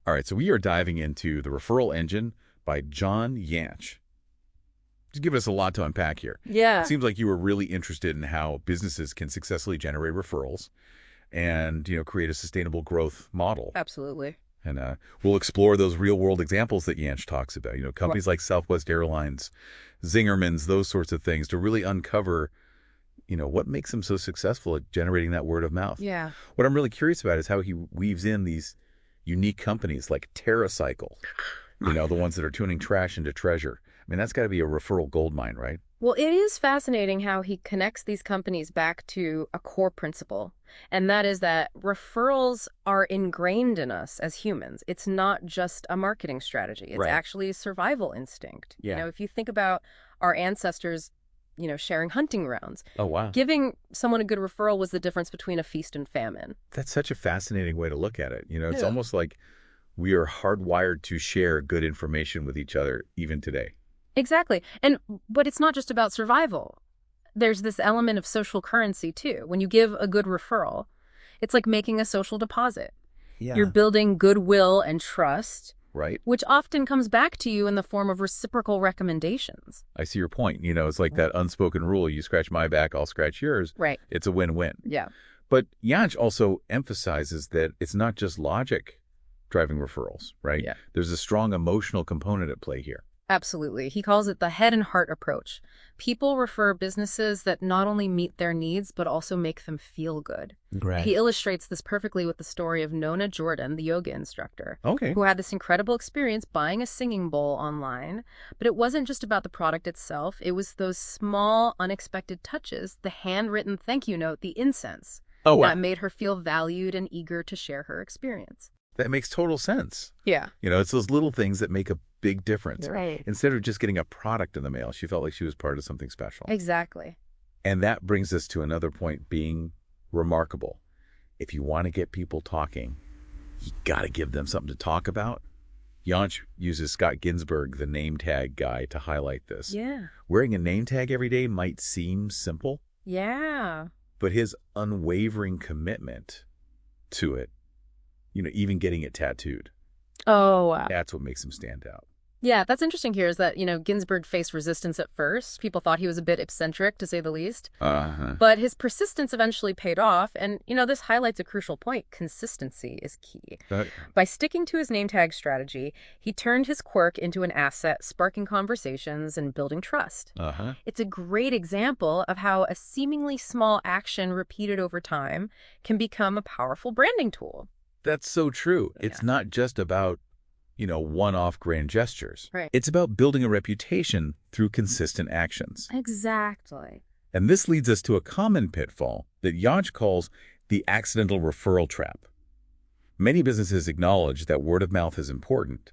All right, so we are diving into the Referral Engine by Jantsch. Just give us a lot to unpack here. It Yeah, seems like you were really interested in how businesses can successfully generate referrals and, create a sustainable growth model. absolutely. And we'll explore those real-world examples that Jantsch talks about. Right. Companies like Southwest Airlines, Zingerman's, those sorts of things to really uncover, what makes them so successful at generating that word of mouth. Yeah. What I'm really curious about is how he weaves in these unique companies like TerraCycle, the ones that are tuning trash into treasure. I mean, that's got to be a referral goldmine, right? Well, it is fascinating how he connects these companies back to a core principle, and that is that referrals are ingrained in us as humans. It's not just a marketing strategy. It's Right. actually a survival instinct. Yeah. If you think about our ancestors, sharing hunting grounds, Oh, wow. giving someone a good referral was the difference between a feast and famine. That's such a fascinating way to look at it. It's Yeah. almost like we are hardwired to share good information with each other even today. Exactly. But it's not just about survival. There's this element of social currency too. When you give a good referral, it's like making a social deposit. You're Yeah. building goodwill and trust, Right? which often comes back to you in the form of reciprocal recommendations. I see your point. It's like that unspoken rule. You scratch my back, I'll scratch yours. Right. It's a win-win. Yeah. But Jantsch also emphasizes that it's not just logic driving referrals, right? Yeah. There's a strong emotional component at play here. Absolutely. He calls it the head and heart approach. People refer businesses that not only meet their needs, but also make them feel good. Right. He illustrates this perfectly with the story of Nona Jordan, the yoga instructor, Okay. who had this incredible experience buying a singing bowl online. But it wasn't just about the product itself. It was those small, unexpected touches, the handwritten thank you note, the incense, Oh, wow. that made her feel valued and eager to share her experience. That makes total sense. Yeah. It's those little things that make a big difference. Right. Instead of just getting a product in the mail, she felt like she was part of something special. Exactly. And that brings us to another point, being remarkable. If you want to get people talking, you got to give them something to talk about. Jantsch uses Scott Ginsberg, the name tag guy, to highlight this. Yeah. Wearing a name tag every day might seem simple, Yeah. but his unwavering commitment to it, even getting it tattooed, Oh, wow. that's what makes him stand out. Yeah, that's interesting here is that, Ginsburg faced resistance at first. People thought he was a bit eccentric, to say the least. Uh-huh. But his persistence eventually paid off. And, this highlights a crucial point. Consistency is key. By sticking to his name tag strategy, he turned his quirk into an asset, sparking conversations and building trust. Uh-huh. It's a great example of how a seemingly small action repeated over time can become a powerful branding tool. That's so true. It's Yeah. not just about, one-off grand gestures. Right. It's about building a reputation through consistent actions. Exactly. And this leads us to a common pitfall that Jantsch calls the accidental referral trap. Many businesses acknowledge that word of mouth is important,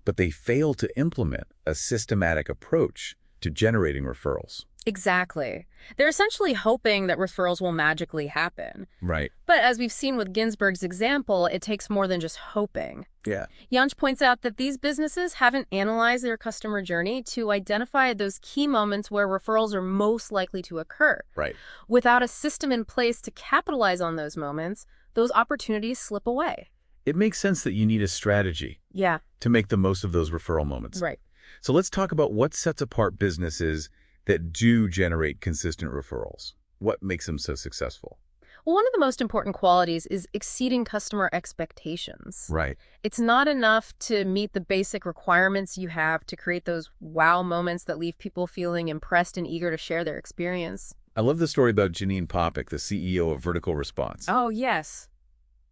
but they fail to implement a systematic approach to generating referrals. Exactly. They're essentially hoping that referrals will magically happen. Right. But as we've seen with Ginsburg's example, it takes more than just hoping. Yeah. Jantsch points out that these businesses haven't analyzed their customer journey to identify those key moments where referrals are most likely to occur. Right. Without a system in place to capitalize on those moments, those opportunities slip away. It makes sense that you need a strategy Yeah, to make the most of those referral moments. right. So let's talk about what sets apart businesses that do generate consistent referrals. What makes them so successful? Well, one of the most important qualities is exceeding customer expectations. Right. It's not enough to meet the basic requirements you have to create those wow moments that leave people feeling impressed and eager to share their experience. I love the story about Janine Popick, the CEO of Vertical Response. Oh, yes.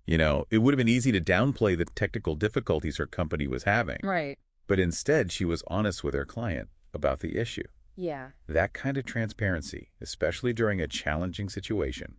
It would have been easy to downplay the technical difficulties her company was having, Right. but instead she was honest with her client about the issue. Yeah. That kind of transparency, especially during a challenging situation,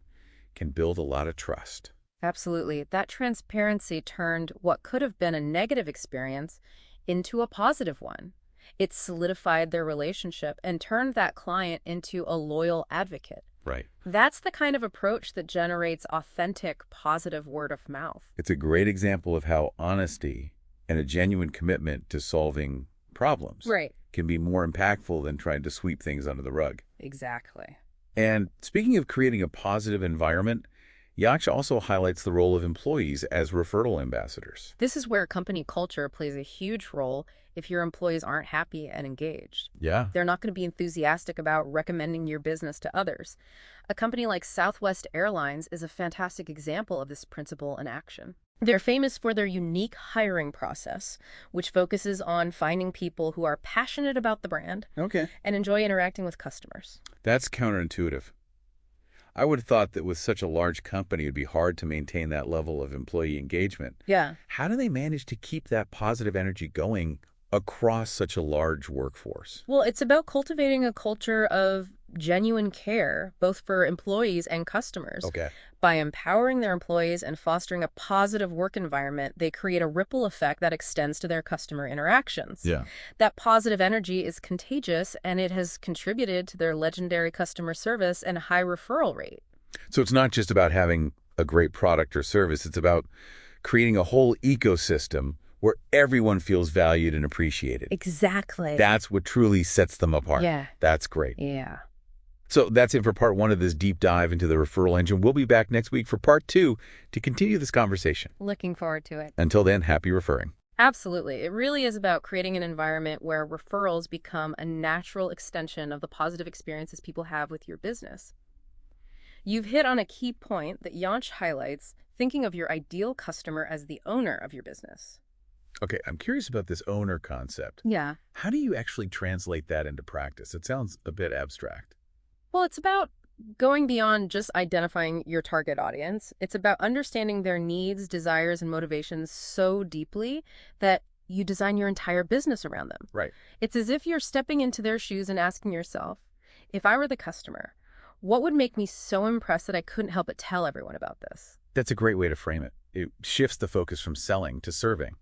can build a lot of trust. Absolutely. That transparency turned what could have been a negative experience into a positive one. It solidified their relationship and turned that client into a loyal advocate. Right. That's the kind of approach that generates authentic, positive word of mouth. It's a great example of how honesty and a genuine commitment to solving problems Right. can be more impactful than trying to sweep things under the rug. Exactly. And speaking of creating a positive environment, Jantsch also highlights the role of employees as referral ambassadors. This is where company culture plays a huge role if your employees aren't happy and engaged. Yeah. They're not going to be enthusiastic about recommending your business to others. A company like Southwest Airlines is a fantastic example of this principle in action. They're famous for their unique hiring process, which focuses on finding people who are passionate about the brand and enjoy interacting with customers. That's counterintuitive. I would have thought that with such a large company, it would be hard to maintain that level of employee engagement. Yeah. How do they manage to keep that positive energy going across such a large workforce? Well, it's about cultivating a culture of genuine care, both for employees and customers. Okay. By empowering their employees and fostering a positive work environment, they create a ripple effect that extends to their customer interactions. Yeah. That positive energy is contagious, and it has contributed to their legendary customer service and high referral rate. So it's not just about having a great product or service. It's about creating a whole ecosystem where everyone feels valued and appreciated. Exactly. That's what truly sets them apart. Yeah. That's great. Yeah. So that's it for part 1 of this deep dive into the referral engine. We'll be back next week for part 2 to continue this conversation. Looking forward to it. Until then, happy referring. Absolutely. It really is about creating an environment where referrals become a natural extension of the positive experiences people have with your business. You've hit on a key point that Jantsch highlights, thinking of your ideal customer as the owner of your business. Okay, I'm curious about this owner concept. Yeah. How do you actually translate that into practice? It sounds a bit abstract. Well, it's about going beyond just identifying your target audience. It's about understanding their needs, desires, and motivations so deeply that you design your entire business around them. Right. It's as if you're stepping into their shoes and asking yourself, if I were the customer, what would make me so impressed that I couldn't help but tell everyone about this? That's a great way to frame it. It shifts the focus from selling to serving.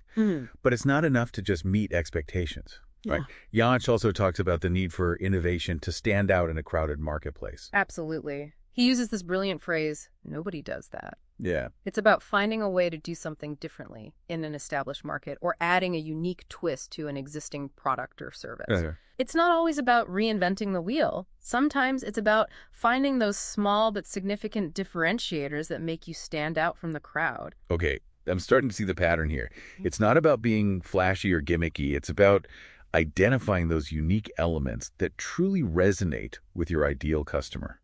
But it's not enough to just meet expectations. Right. Jantsch also talks about the need for innovation to stand out in a crowded marketplace. Absolutely. He uses this brilliant phrase, nobody does that. Yeah. It's about finding a way to do something differently in an established market or adding a unique twist to an existing product or service. It's not always about reinventing the wheel. Sometimes it's about finding those small but significant differentiators that make you stand out from the crowd. Okay. I'm starting to see the pattern here. It's not about being flashy or gimmicky. It's about identifying those unique elements that truly resonate with your ideal customer.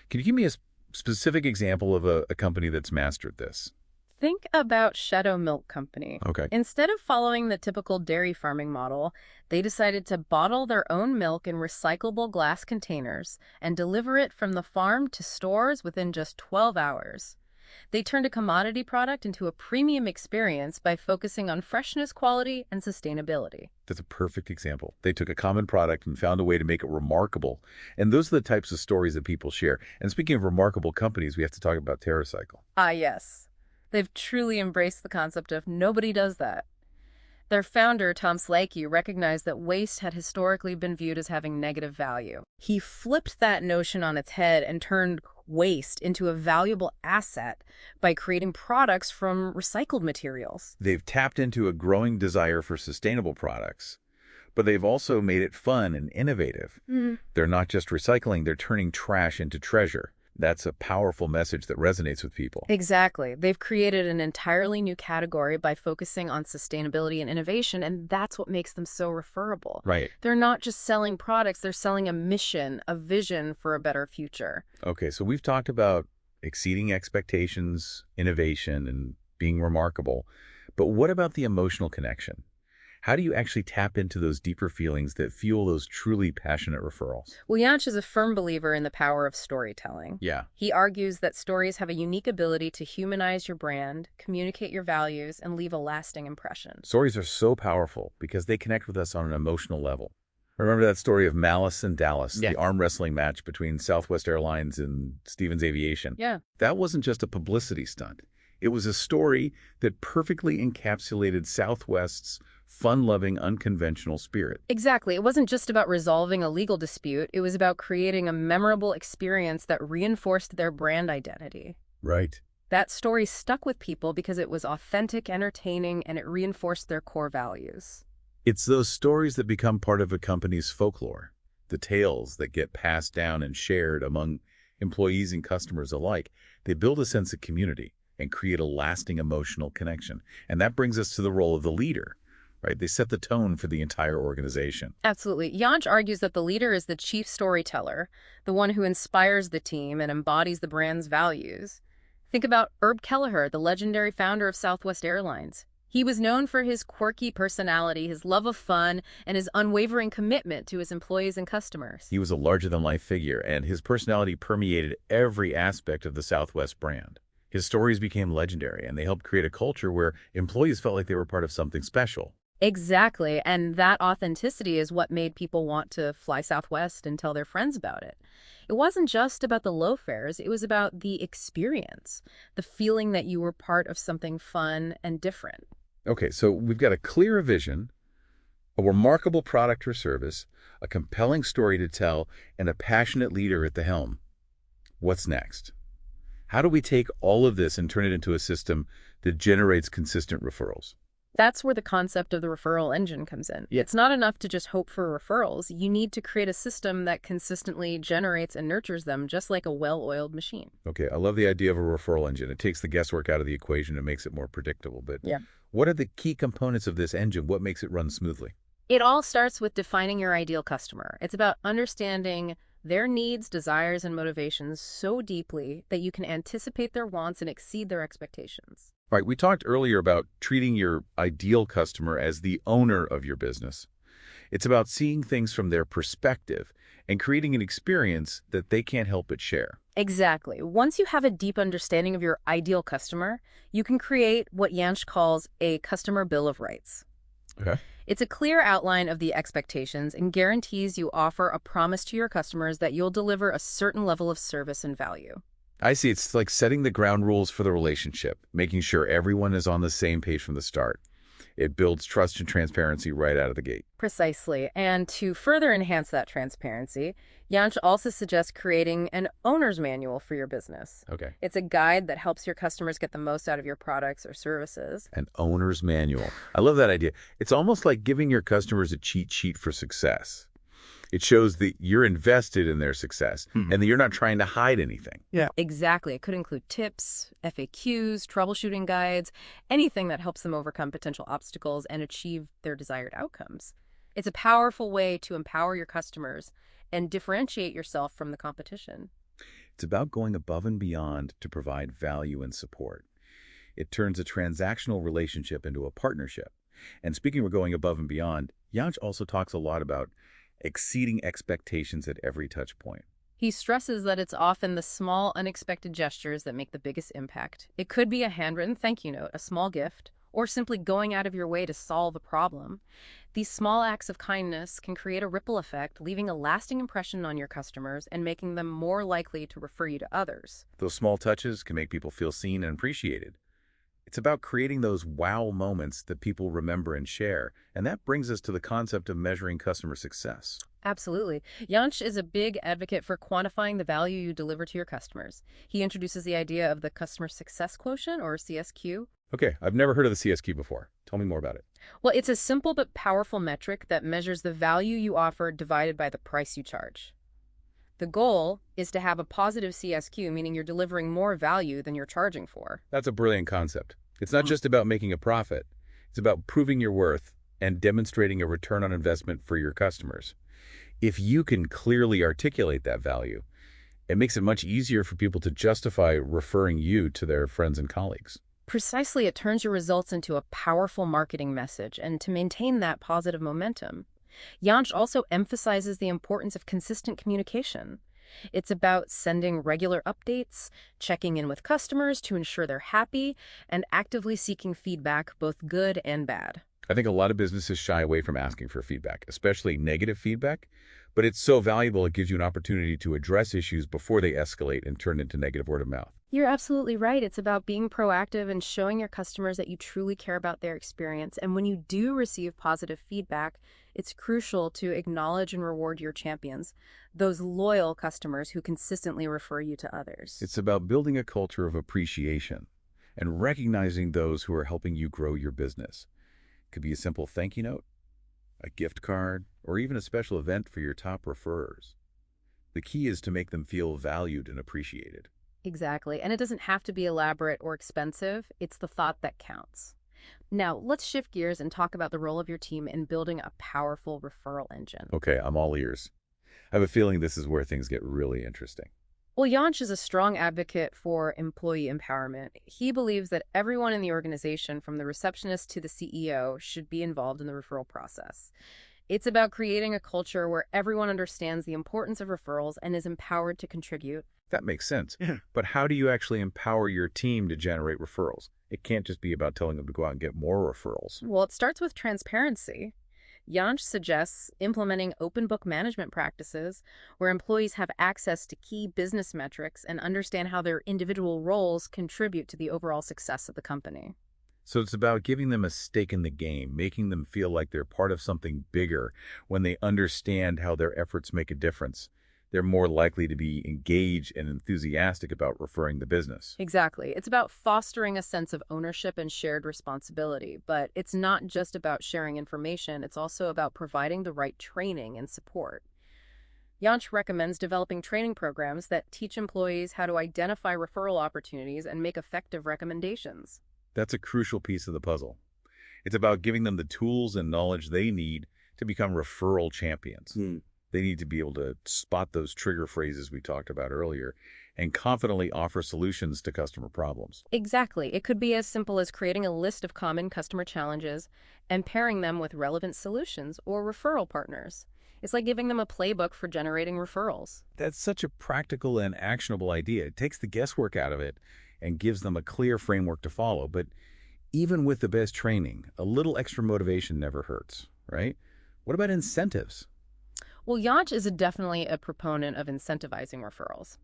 Can you give me a specific example of a company that's mastered this? Think about Shadow Milk Company. Okay. Instead of following the typical dairy farming model, they decided to bottle their own milk in recyclable glass containers and deliver it from the farm to stores within just 12 hours. They turned a commodity product into a premium experience by focusing on freshness, quality, and sustainability. That's a perfect example. They took a common product and found a way to make it remarkable. And those are the types of stories that people share. And speaking of remarkable companies, we have to talk about TerraCycle. Ah, yes. They've truly embraced the concept of nobody does that. Their founder, Tom Slakey, recognized that waste had historically been viewed as having negative value. He flipped that notion on its head and turned waste into a valuable asset by creating products from recycled materials. They've tapped into a growing desire for sustainable products, but they've also made it fun and innovative. They're not just recycling, they're turning trash into treasure. That's a powerful message that resonates with people. Exactly. They've created an entirely new category by focusing on sustainability and innovation, and that's what makes them so referable. Right. They're not just selling products, they're selling a mission, a vision for a better future. Okay, so we've talked about exceeding expectations, innovation, and being remarkable. But what about the emotional connection? How do you actually tap into those deeper feelings that fuel those truly passionate referrals? Well, Jantsch is a firm believer in the power of storytelling. Yeah. He argues that stories have a unique ability to humanize your brand, communicate your values, and leave a lasting impression. Stories are so powerful because they connect with us on an emotional level. Remember that story of Malice and Dallas, the arm wrestling match between Southwest Airlines and Stevens Aviation? Yeah. That wasn't just a publicity stunt. It was a story that perfectly encapsulated Southwest's fun-loving, unconventional spirit. Exactly. It wasn't just about resolving a legal dispute. It was about creating a memorable experience that reinforced their brand identity. Right. That story stuck with people because it was authentic, entertaining, and it reinforced their core values. It's those stories that become part of a company's folklore, the tales that get passed down and shared among employees and customers alike. They build a sense of community and create a lasting emotional connection. And that brings us to the role of the leader, right? They set the tone for the entire organization. Absolutely. Jantsch argues that the leader is the chief storyteller, the one who inspires the team and embodies the brand's values. Think about Herb Kelleher, the legendary founder of Southwest Airlines. He was known for his quirky personality, his love of fun, and his unwavering commitment to his employees and customers. He was a larger-than-life figure, and his personality permeated every aspect of the Southwest brand. His stories became legendary, and they helped create a culture where employees felt like they were part of something special. Exactly, and that authenticity is what made people want to fly Southwest and tell their friends about it. It wasn't just about the low fares, it was about the experience, the feeling that you were part of something fun and different. Okay, so we've got a clear vision, a remarkable product or service, a compelling story to tell, and a passionate leader at the helm. What's next? How do we take all of this and turn it into a system that generates consistent referrals? That's where the concept of the referral engine comes in. Yeah. It's not enough to just hope for referrals. You need to create a system that consistently generates and nurtures them, just like a well-oiled machine. Okay, I love the idea of a referral engine. It takes the guesswork out of the equation and makes it more predictable. But Yeah. what are the key components of this engine? What makes it run smoothly? It all starts with defining your ideal customer. It's about understanding their needs, desires, and motivations so deeply that you can anticipate their wants and exceed their expectations. All right, we talked earlier about treating your ideal customer as the owner of your business. It's about seeing things from their perspective and creating an experience that they can't help but share. Exactly. Once you have a deep understanding of your ideal customer, you can create what Jantsch calls a customer bill of rights. Okay. It's a clear outline of the expectations and guarantees you offer a promise to your customers that you'll deliver a certain level of service and value. I see. It's like setting the ground rules for the relationship, making sure everyone is on the same page from the start. It builds trust and transparency right out of the gate. Precisely. And to further enhance that transparency, Jantsch also suggests creating an owner's manual for your business. Okay. It's a guide that helps your customers get the most out of your products or services. An owner's manual. I love that idea. It's almost like giving your customers a cheat sheet for success. It shows that you're invested in their success and that you're not trying to hide anything. Yeah. Exactly. It could include tips, FAQs, troubleshooting guides, anything that helps them overcome potential obstacles and achieve their desired outcomes. It's a powerful way to empower your customers and differentiate yourself from the competition. It's about going above and beyond to provide value and support. It turns a transactional relationship into a partnership. And speaking of going above and beyond, Jantsch also talks a lot about exceeding expectations at every touch point. He stresses that it's often the small, unexpected gestures that make the biggest impact. It could be a handwritten thank you note, a small gift, or simply going out of your way to solve a problem. These small acts of kindness can create a ripple effect, leaving a lasting impression on your customers and making them more likely to refer you to others. Those small touches can make people feel seen and appreciated. It's about creating those wow moments that people remember and share, and that brings us to the concept of measuring customer success. Absolutely. Jantsch is a big advocate for quantifying the value you deliver to your customers. He introduces the idea of the customer success quotient, or CSQ. Okay, I've never heard of the CSQ before. Tell me more about it. Well, it's a simple but powerful metric that measures the value you offer divided by the price you charge. The goal is to have a positive CSQ, meaning you're delivering more value than you're charging for. That's a brilliant concept. It's not just about making a profit. It's about proving your worth and demonstrating a return on investment for your customers. If you can clearly articulate that value, it makes it much easier for people to justify referring you to their friends and colleagues. Precisely, it turns your results into a powerful marketing message, and to maintain that positive momentum. Jantsch also emphasizes the importance of consistent communication. It's about sending regular updates, checking in with customers to ensure they're happy, and actively seeking feedback, both good and bad. I think a lot of businesses shy away from asking for feedback, especially negative feedback, but it's so valuable it gives you an opportunity to address issues before they escalate and turn into negative word of mouth. You're absolutely right. It's about being proactive and showing your customers that you truly care about their experience. And when you do receive positive feedback, it's crucial to acknowledge and reward your champions, those loyal customers who consistently refer you to others. It's about building a culture of appreciation and recognizing those who are helping you grow your business. It could be a simple thank you note, a gift card, or even a special event for your top referrers. The key is to make them feel valued and appreciated. Exactly. And it doesn't have to be elaborate or expensive. It's the thought that counts. Now, let's shift gears and talk about the role of your team in building a powerful referral engine. Okay, I'm all ears. I have a feeling this is where things get really interesting. Well, Jantsch is a strong advocate for employee empowerment. He believes that everyone in the organization, from the receptionist to the CEO, should be involved in the referral process. It's about creating a culture where everyone understands the importance of referrals and is empowered to contribute. That makes sense. Yeah. But how do you actually empower your team to generate referrals? It can't just be about telling them to go out and get more referrals. Well, it starts with transparency. Jantsch suggests implementing open book management practices where employees have access to key business metrics and understand how their individual roles contribute to the overall success of the company. So it's about giving them a stake in the game, making them feel like they're part of something bigger. When they understand how their efforts make a difference, they're more likely to be engaged and enthusiastic about referring the business. Exactly. It's about fostering a sense of ownership and shared responsibility, but it's not just about sharing information, it's also about providing the right training and support. Jantsch recommends developing training programs that teach employees how to identify referral opportunities and make effective recommendations. That's a crucial piece of the puzzle. It's about giving them the tools and knowledge they need to become referral champions. They need to be able to spot those trigger phrases we talked about earlier and confidently offer solutions to customer problems. Exactly. It could be as simple as creating a list of common customer challenges and pairing them with relevant solutions or referral partners. It's like giving them a playbook for generating referrals. That's such a practical and actionable idea. It takes the guesswork out of it and gives them a clear framework to follow. But even with the best training, a little extra motivation never hurts, right? What about incentives? Well, Jantsch is definitely a proponent of incentivizing referrals.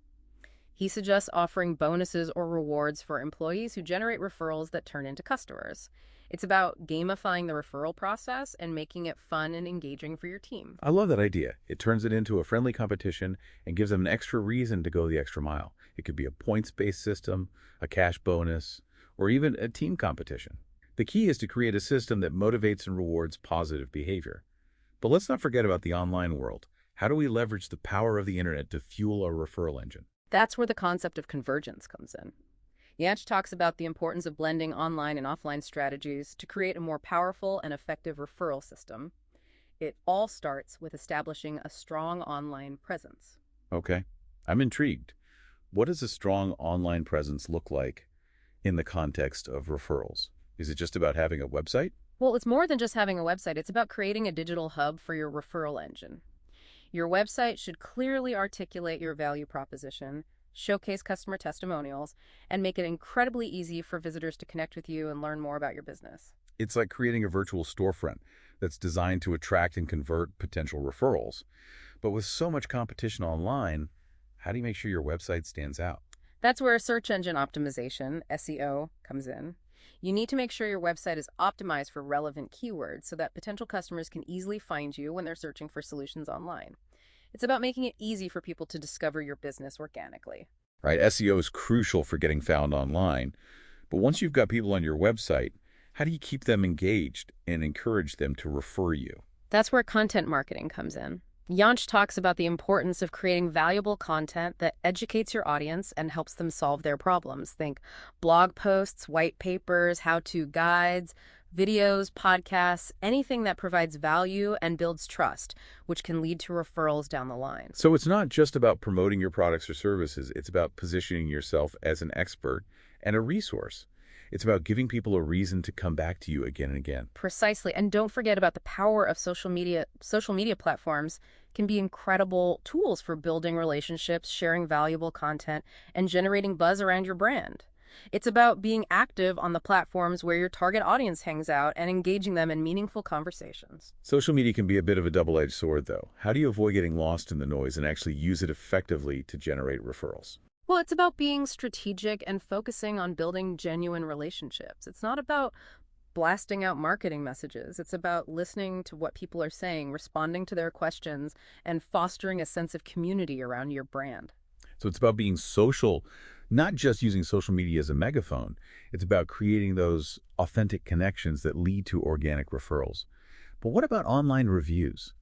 He suggests offering bonuses or rewards for employees who generate referrals that turn into customers. It's about gamifying the referral process and making it fun and engaging for your team. I love that idea. It turns it into a friendly competition and gives them an extra reason to go the extra mile. It could be a points-based system, a cash bonus, or even a team competition. The key is to create a system that motivates and rewards positive behavior. But let's not forget about the online world. How do we leverage the power of the internet to fuel our referral engine? That's where the concept of convergence comes in. Jantsch talks about the importance of blending online and offline strategies to create a more powerful and effective referral system. It all starts with establishing a strong online presence. Okay, I'm intrigued. What does a strong online presence look like in the context of referrals? Is it just about having a website? Well, it's more than just having a website. It's about creating a digital hub for your referral engine. Your website should clearly articulate your value proposition, showcase customer testimonials, and make it incredibly easy for visitors to connect with you and learn more about your business. It's like creating a virtual storefront that's designed to attract and convert potential referrals. But with so much competition online, how do you make sure your website stands out? That's where search engine optimization, SEO, comes in. You need to make sure your website is optimized for relevant keywords so that potential customers can easily find you when they're searching for solutions online. It's about making it easy for people to discover your business organically. Right, SEO is crucial for getting found online. But once you've got people on your website, how do you keep them engaged and encourage them to refer you? That's where content marketing comes in. Jantsch talks about the importance of creating valuable content that educates your audience and helps them solve their problems. Think blog posts, white papers, how-to guides, videos, podcasts, anything that provides value and builds trust, which can lead to referrals down the line. So it's not just about promoting your products or services. It's about positioning yourself as an expert and a resource. It's about giving people a reason to come back to you again and again. Precisely. And don't forget about the power of social media. Social media platforms can be incredible tools for building relationships, sharing valuable content, and generating buzz around your brand. It's about being active on the platforms where your target audience hangs out and engaging them in meaningful conversations. Social media can be a bit of a double-edged sword, though. How do you avoid getting lost in the noise and actually use it effectively to generate referrals? Well, it's about being strategic and focusing on building genuine relationships. It's not about blasting out marketing messages. It's about listening to what people are saying, responding to their questions, and fostering a sense of community around your brand. So it's about being social, not just using social media as a megaphone. It's about creating those authentic connections that lead to organic referrals. But what about online reviews?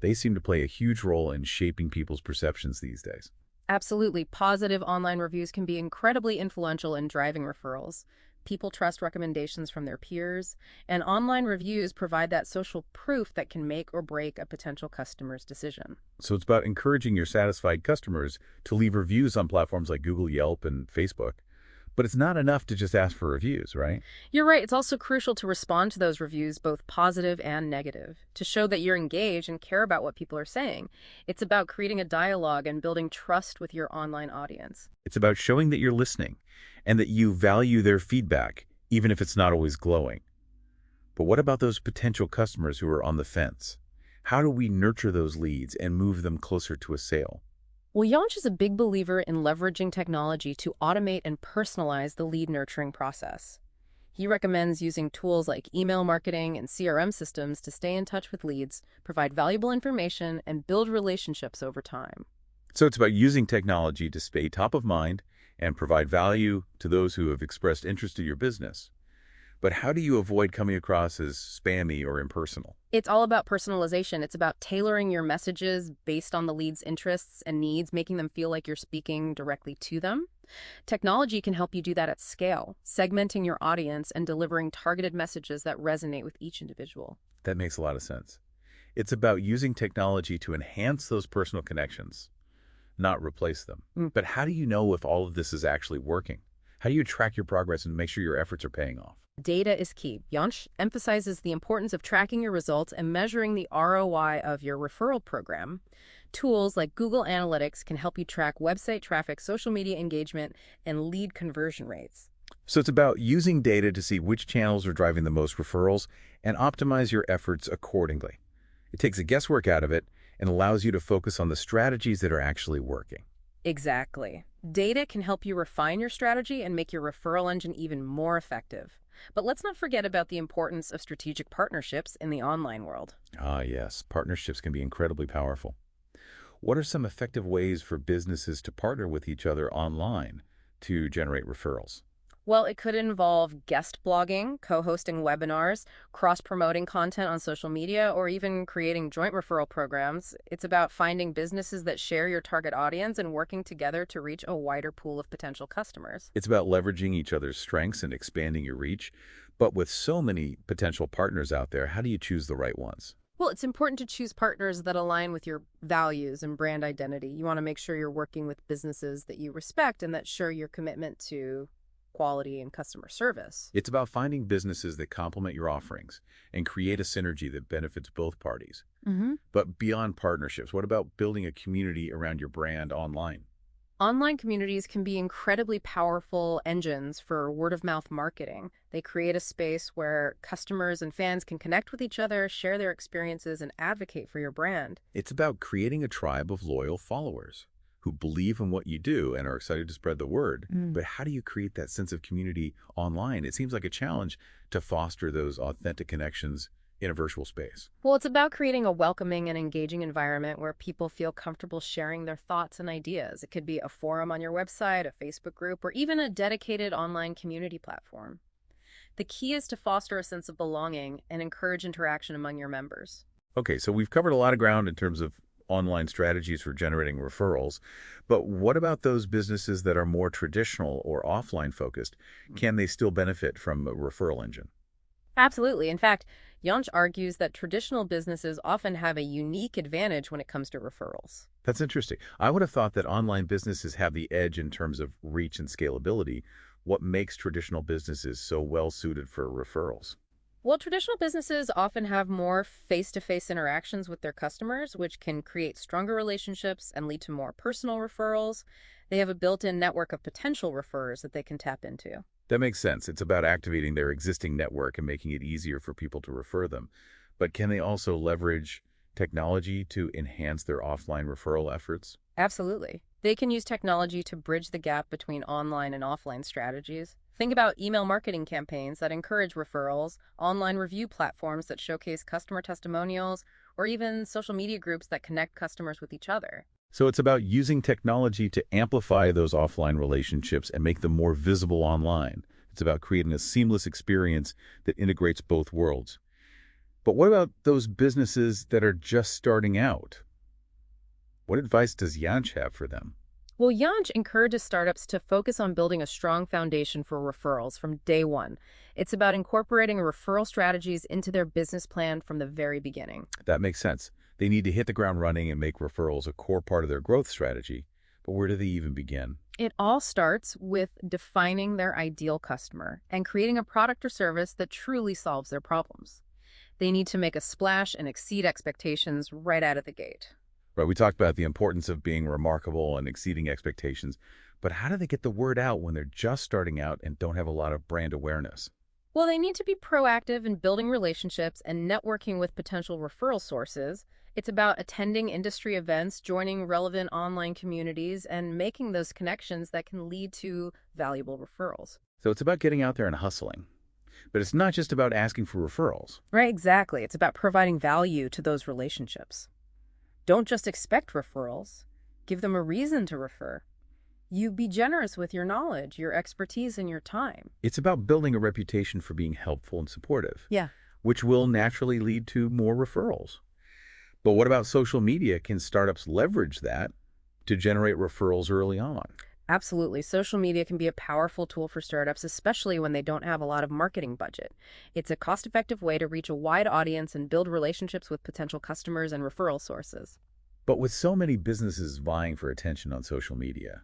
They seem to play a huge role in shaping people's perceptions these days. Absolutely. Positive online reviews can be incredibly influential in driving referrals. People trust recommendations from their peers, and online reviews provide that social proof that can make or break a potential customer's decision. So it's about encouraging your satisfied customers to leave reviews on platforms like Google, Yelp, and Facebook. But it's not enough to just ask for reviews, right? You're right, it's also crucial to respond to those reviews, both positive and negative, to show that you're engaged and care about what people are saying. It's about creating a dialogue and building trust with your online audience. It's about showing that you're listening and that you value their feedback, even if it's not always glowing. But what about those potential customers who are on the fence? How do we nurture those leads and move them closer to a sale? Well, Jantsch is a big believer in leveraging technology to automate and personalize the lead nurturing process. He recommends using tools like email marketing and CRM systems to stay in touch with leads, provide valuable information, and build relationships over time. So it's about using technology to stay top of mind and provide value to those who have expressed interest in your business. But how do you avoid coming across as spammy or impersonal? It's all about personalization. It's about tailoring your messages based on the lead's interests and needs, making them feel like you're speaking directly to them. Technology can help you do that at scale, segmenting your audience and delivering targeted messages that resonate with each individual. That makes a lot of sense. It's about using technology to enhance those personal connections, not replace them. But how do you know if all of this is actually working? How do you track your progress and make sure your efforts are paying off? Data is key. Jantsch emphasizes the importance of tracking your results and measuring the ROI of your referral program. Tools like Google Analytics can help you track website traffic, social media engagement, and lead conversion rates. So it's about using data to see which channels are driving the most referrals and optimize your efforts accordingly. It takes the guesswork out of it and allows you to focus on the strategies that are actually working. Exactly. Data can help you refine your strategy and make your referral engine even more effective. But let's not forget about the importance of strategic partnerships in the online world. Ah, yes. Partnerships can be incredibly powerful. What are some effective ways for businesses to partner with each other online to generate referrals? Well, it could involve guest blogging, co-hosting webinars, cross-promoting content on social media, or even creating joint referral programs. It's about finding businesses that share your target audience and working together to reach a wider pool of potential customers. It's about leveraging each other's strengths and expanding your reach. But with so many potential partners out there, how do you choose the right ones? Well, it's important to choose partners that align with your values and brand identity. You want to make sure you're working with businesses that you respect and that share your commitment to quality and customer service. It's about finding businesses that complement your offerings and create a synergy that benefits both parties. But beyond partnerships, what about building a community around your brand online? Online communities can be incredibly powerful engines for word-of-mouth marketing. They create a space where customers and fans can connect with each other, share their experiences, and advocate for your brand. It's about creating a tribe of loyal followers who believe in what you do and are excited to spread the word. But how do you create that sense of community online? It seems like a challenge to foster those authentic connections in a virtual space. Well, it's about creating a welcoming and engaging environment where people feel comfortable sharing their thoughts and ideas. It could be a forum on your website, a Facebook group, or even a dedicated online community platform. The key is to foster a sense of belonging and encourage interaction among your members. Okay, so we've covered a lot of ground in terms of online strategies for generating referrals, but what about those businesses that are more traditional or offline focused? Can they still benefit from a referral engine? Absolutely. In fact, Jantsch argues that traditional businesses often have a unique advantage when it comes to referrals. That's interesting. I would have thought that online businesses have the edge in terms of reach and scalability. What makes traditional businesses so well suited for referrals? Well, traditional businesses often have more face-to-face interactions with their customers, which can create stronger relationships and lead to more personal referrals. They have a built-in network of potential referrers that they can tap into. That makes sense. It's about activating their existing network and making it easier for people to refer them. But can they also leverage technology to enhance their offline referral efforts? Absolutely. They can use technology to bridge the gap between online and offline strategies. Think about email marketing campaigns that encourage referrals, online review platforms that showcase customer testimonials, or even social media groups that connect customers with each other. So it's about using technology to amplify those offline relationships and make them more visible online. It's about creating a seamless experience that integrates both worlds. But what about those businesses that are just starting out? What advice does Jantsch have for them? Well, Jantsch encourages startups to focus on building a strong foundation for referrals from day one. It's about incorporating referral strategies into their business plan from the very beginning. That makes sense. They need to hit the ground running and make referrals a core part of their growth strategy. But where do they even begin? It all starts with defining their ideal customer and creating a product or service that truly solves their problems. They need to make a splash and exceed expectations right out of the gate. Right, we talked about the importance of being remarkable and exceeding expectations, but how do they get the word out when they're just starting out and don't have a lot of brand awareness? Well, they need to be proactive in building relationships and networking with potential referral sources. It's about attending industry events, joining relevant online communities, and making those connections that can lead to valuable referrals. So it's about getting out there and hustling. But it's not just about asking for referrals. Right, exactly. It's about providing value to those relationships. Don't just expect referrals. Give them a reason to refer. You be generous with your knowledge, your expertise, and your time. It's about building a reputation for being helpful and supportive, Yeah. which will naturally lead to more referrals. But what about social media? Can startups leverage that to generate referrals early on? Absolutely. Social media can be a powerful tool for startups, especially when they don't have a lot of marketing budget. It's a cost-effective way to reach a wide audience and build relationships with potential customers and referral sources. But with so many businesses vying for attention on social media,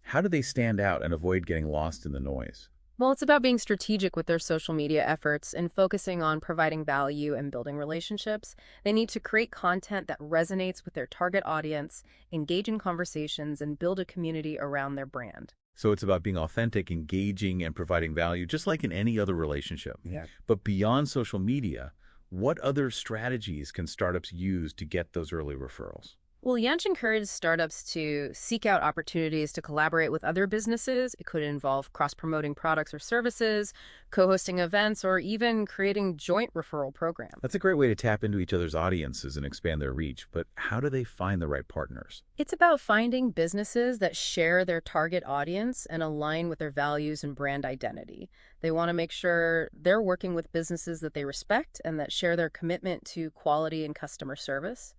how do they stand out and avoid getting lost in the noise? Well, it's about being strategic with their social media efforts and focusing on providing value and building relationships. They need to create content that resonates with their target audience, engage in conversations, and build a community around their brand. So it's about being authentic, engaging, and providing value, just like in any other relationship. Yeah. But beyond social media, what other strategies can startups use to get those early referrals? Well, Jantsch encourages startups to seek out opportunities to collaborate with other businesses. It could involve cross-promoting products or services, co-hosting events, or even creating joint referral programs. That's a great way to tap into each other's audiences and expand their reach, but how do they find the right partners? It's about finding businesses that share their target audience and align with their values and brand identity. They want to make sure they're working with businesses that they respect and that share their commitment to quality and customer service.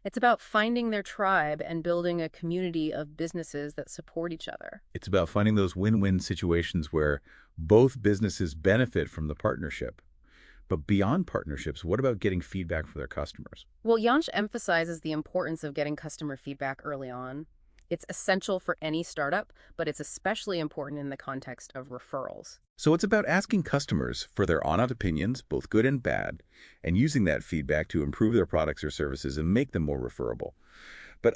It's about finding their tribe and building a community of businesses that support each other. It's about finding those win-win situations where both businesses benefit from the partnership. But beyond partnerships, what about getting feedback from their customers? Well, Jantsch emphasizes the importance of getting customer feedback early on. It's essential for any startup, but it's especially important in the context of referrals. So it's about asking customers for their honest opinions, both good and bad, and using that feedback to improve their products or services and make them more referable. But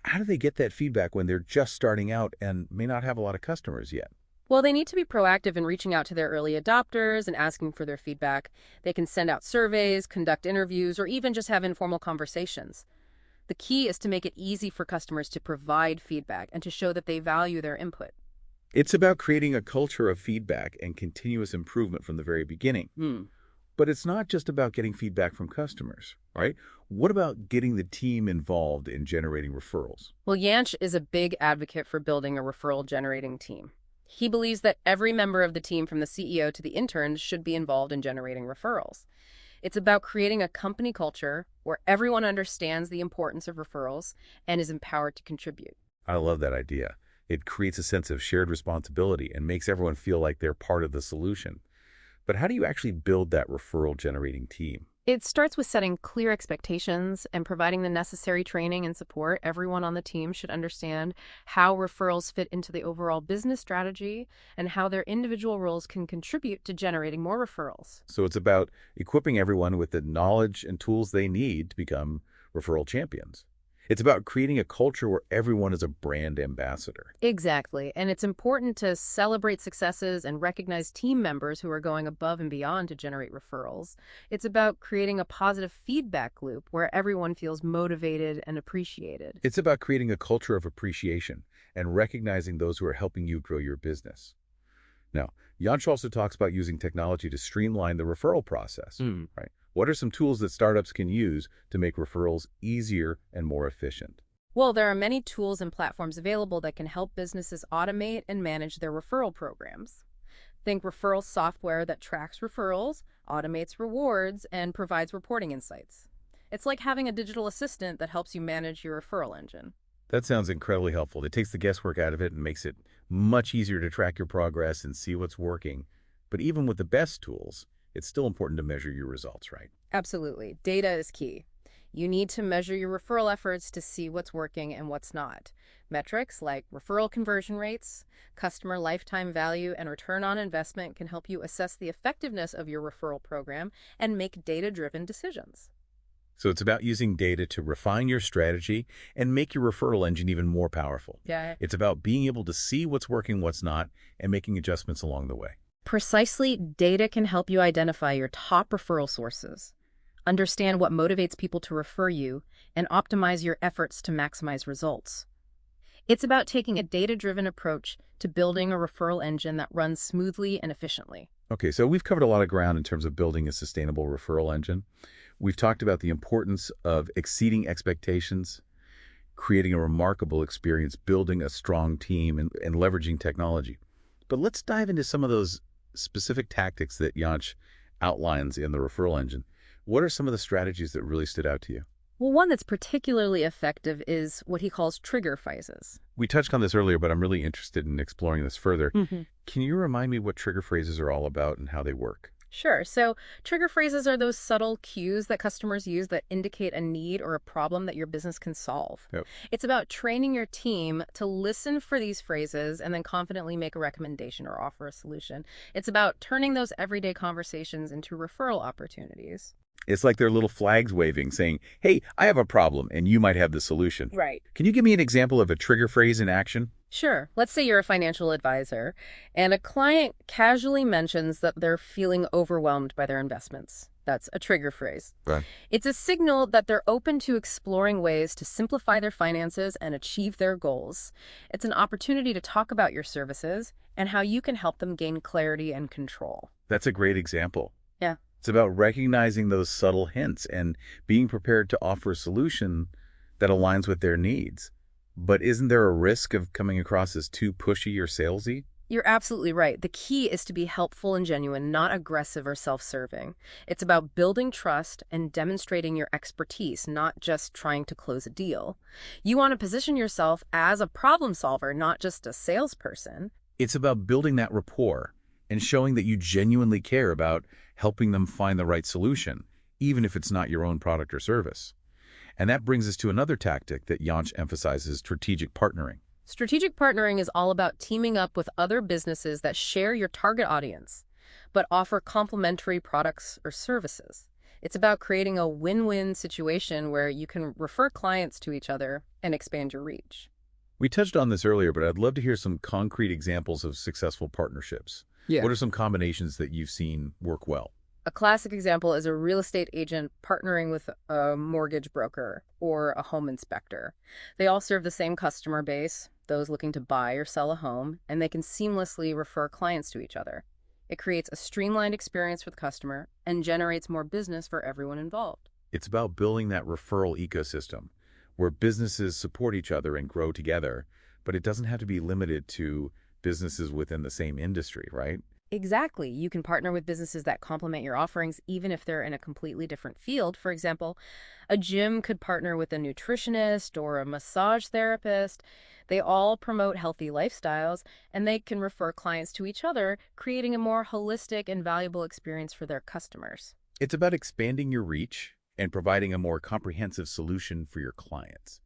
how do they get that feedback when they're just starting out and may not have a lot of customers yet? Well, they need to be proactive in reaching out to their early adopters and asking for their feedback. They can send out surveys, conduct interviews, or even just have informal conversations. The key is to make it easy for customers to provide feedback and to show that they value their input. It's about creating a culture of feedback and continuous improvement from the very beginning. But it's not just about getting feedback from customers, right? What about getting the team involved in generating referrals? Well, Jantsch is a big advocate for building a referral-generating team. He believes that every member of the team, from the CEO to the interns, should be involved in generating referrals. It's about creating a company culture where everyone understands the importance of referrals and is empowered to contribute. I love that idea. It creates a sense of shared responsibility and makes everyone feel like they're part of the solution. But how do you actually build that referral-generating team? It starts with setting clear expectations and providing the necessary training and support. Everyone on the team should understand how referrals fit into the overall business strategy and how their individual roles can contribute to generating more referrals. So it's about equipping everyone with the knowledge and tools they need to become referral champions. It's about creating a culture where everyone is a brand ambassador. Exactly. And it's important to celebrate successes and recognize team members who are going above and beyond to generate referrals. It's about creating a positive feedback loop where everyone feels motivated and appreciated. It's about creating a culture of appreciation and recognizing those who are helping you grow your business. Now, Jantsch also talks about using technology to streamline the referral process, right? What are some tools that startups can use to make referrals easier and more efficient? Well, there are many tools and platforms available that can help businesses automate and manage their referral programs. Think referral software that tracks referrals, automates rewards, and provides reporting insights. It's like having a digital assistant that helps you manage your referral engine. That sounds incredibly helpful. It takes the guesswork out of it and makes it much easier to track your progress and see what's working. But even with the best tools, it's still important to measure your results, right? Absolutely. Data is key. You need to measure your referral efforts to see what's working and what's not. Metrics like referral conversion rates, customer lifetime value, and return on investment can help you assess the effectiveness of your referral program and make data-driven decisions. So it's about using data to refine your strategy and make your referral engine even more powerful. Yeah. It's about being able to see what's working, what's not, and making adjustments along the way. Precisely, data can help you identify your top referral sources, understand what motivates people to refer you, and optimize your efforts to maximize results. It's about taking a data-driven approach to building a referral engine that runs smoothly and efficiently. Okay, so we've covered a lot of ground in terms of building a sustainable referral engine. We've talked about the importance of exceeding expectations, creating a remarkable experience, building a strong team, and leveraging technology. But let's dive into some of those specific tactics that Jantsch outlines in the referral engine. What are some of the strategies that really stood out to you? Well, one that's particularly effective is what he calls trigger phrases. We touched on this earlier, but I'm really interested in exploring this further. Can you remind me what trigger phrases are all about and how they work? Sure. So trigger phrases are those subtle cues that customers use that indicate a need or a problem that your business can solve. Yep. It's about training your team to listen for these phrases and then confidently make a recommendation or offer a solution. It's about turning those everyday conversations into referral opportunities. It's like they're little flags waving saying, hey, I have a problem and you might have the solution. Right. Can you give me an example of a trigger phrase in action? Sure. Let's say you're a financial advisor and a client casually mentions that they're feeling overwhelmed by their investments. That's a trigger phrase. Right. It's a signal that they're open to exploring ways to simplify their finances and achieve their goals. It's an opportunity to talk about your services and how you can help them gain clarity and control. That's a great example. Yeah. It's about recognizing those subtle hints and being prepared to offer a solution that aligns with their needs. But isn't there a risk of coming across as too pushy or salesy? You're absolutely right. The key is to be helpful and genuine, not aggressive or self-serving. It's about building trust and demonstrating your expertise, not just trying to close a deal. You want to position yourself as a problem solver, not just a salesperson. It's about building that rapport and showing that you genuinely care about helping them find the right solution, even if it's not your own product or service. And that brings us to another tactic that Jantsch emphasizes, strategic partnering. Strategic partnering is all about teaming up with other businesses that share your target audience, but offer complementary products or services. It's about creating a win-win situation where you can refer clients to each other and expand your reach. We touched on this earlier, but I'd love to hear some concrete examples of successful partnerships. Yeah. What are some combinations that you've seen work well? A classic example is a real estate agent partnering with a mortgage broker or a home inspector. They all serve the same customer base, those looking to buy or sell a home, and they can seamlessly refer clients to each other. It creates a streamlined experience for the customer and generates more business for everyone involved. It's about building that referral ecosystem where businesses support each other and grow together, but it doesn't have to be limited to businesses within the same industry, right? Exactly. You can partner with businesses that complement your offerings, even if they're in a completely different field. For example, a gym could partner with a nutritionist or a massage therapist. They all promote healthy lifestyles, and they can refer clients to each other, creating a more holistic and valuable experience for their customers. It's about expanding your reach and providing a more comprehensive solution for your clients.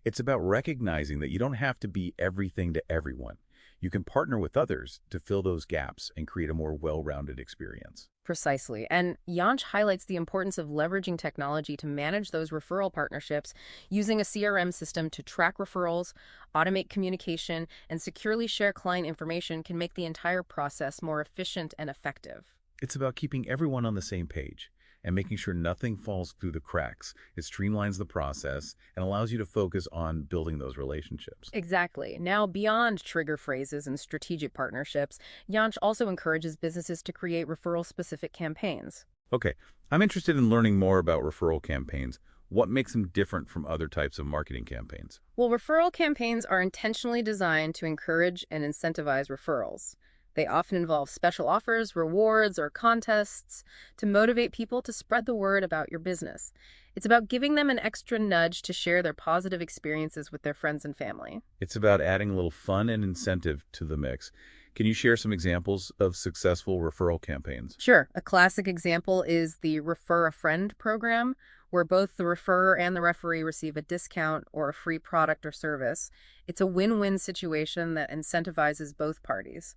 It's about recognizing that you don't have to be everything to everyone. You can partner with others to fill those gaps and create a more well-rounded experience. Precisely. And Jantsch highlights the importance of leveraging technology to manage those referral partnerships. Using a CRM system to track referrals, automate communication, and securely share client information can make the entire process more efficient and effective. It's about keeping everyone on the same page and making sure nothing falls through the cracks. It streamlines the process and allows you to focus on building those relationships. Exactly. Now, beyond trigger phrases and strategic partnerships, Jantsch also encourages businesses to create referral-specific campaigns. Okay, I'm interested in learning more about referral campaigns. What makes them different from other types of marketing campaigns? Well, referral campaigns are intentionally designed to encourage and incentivize referrals. They often involve special offers, rewards, or contests to motivate people to spread the word about your business. It's about giving them an extra nudge to share their positive experiences with their friends and family. It's about adding a little fun and incentive to the mix. Can you share some examples of successful referral campaigns? Sure, a classic example is the Refer a Friend program, where both the referrer and the referee receive a discount or a free product or service. It's a win-win situation that incentivizes both parties.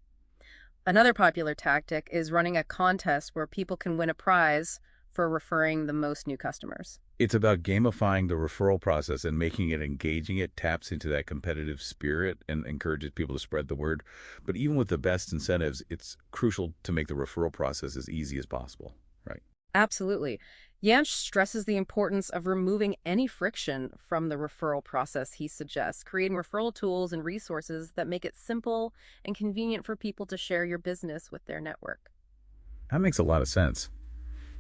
Another popular tactic is running a contest where people can win a prize for referring the most new customers. It's about gamifying the referral process and making it engaging. It taps into that competitive spirit and encourages people to spread the word. But even with the best incentives, it's crucial to make the referral process as easy as possible, right? Absolutely. Jantsch stresses the importance of removing any friction from the referral process he suggests, creating referral tools and resources that make it simple and convenient for people to share your business with their network. That makes a lot of sense.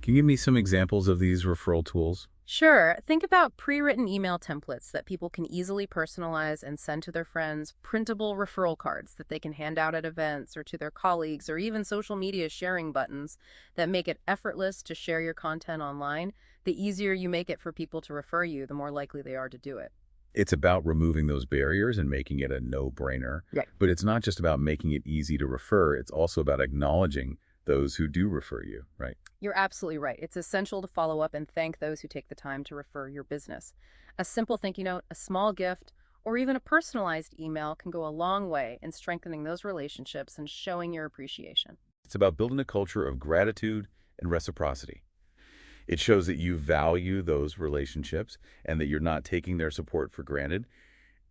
Can you give me some examples of these referral tools? Sure. Think about pre-written email templates that people can easily personalize and send to their friends, printable referral cards that they can hand out at events or to their colleagues, or even social media sharing buttons that make it effortless to share your content online. The easier you make it for people to refer you, the more likely they are to do it. It's about removing those barriers and making it a no-brainer. Right. But it's not just about making it easy to refer. It's also about acknowledging those who do refer you, right? You're absolutely right. It's essential to follow up and thank those who take the time to refer your business. A simple thank you note, a small gift, or even a personalized email can go a long way in strengthening those relationships and showing your appreciation. It's about building a culture of gratitude and reciprocity. It shows that you value those relationships and that you're not taking their support for granted.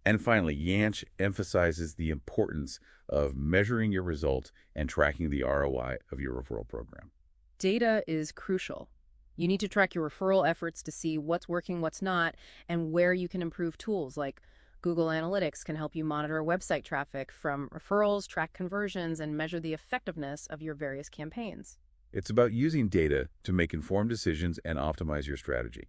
And finally, Jantsch emphasizes the importance of measuring your results and tracking the ROI of your referral program. Data is crucial. You need to track your referral efforts to see what's working, what's not, and where you can improve. Tools like Google Analytics can help you monitor website traffic from referrals, track conversions, and measure the effectiveness of your various campaigns. It's about using data to make informed decisions and optimize your strategy.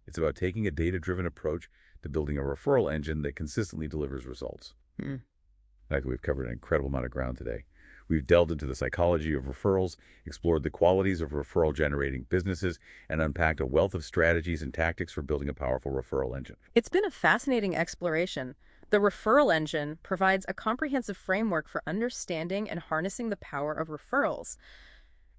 It's about taking a data-driven approach to building a referral engine that consistently delivers results. I think we've covered an incredible amount of ground today. We've delved into the psychology of referrals, explored the qualities of referral-generating businesses, and unpacked a wealth of strategies and tactics for building a powerful referral engine. It's been a fascinating exploration. The Referral Engine provides a comprehensive framework for understanding and harnessing the power of referrals.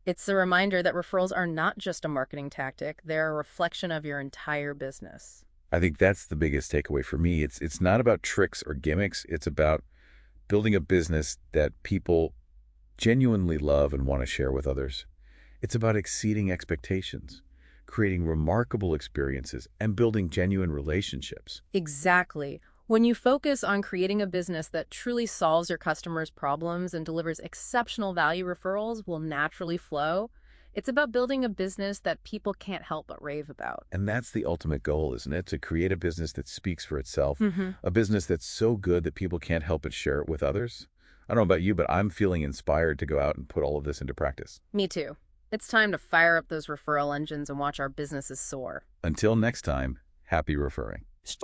It's a reminder that referrals are not just a marketing tactic, they're a reflection of your entire business. I think that's the biggest takeaway for me. It's not about tricks or gimmicks. It's about building a business that people genuinely love and want to share with others. It's about exceeding expectations, creating remarkable experiences, and building genuine relationships. Exactly. When you focus on creating a business that truly solves your customers' problems and delivers exceptional value, referrals will naturally flow. It's about building a business that people can't help but rave about. And that's the ultimate goal, isn't it? To create a business that speaks for itself, a business that's so good that people can't help but share it with others. I don't know about you, but I'm feeling inspired to go out and put all of this into practice. Me too. It's time to fire up those referral engines and watch our businesses soar. Until next time, happy referring.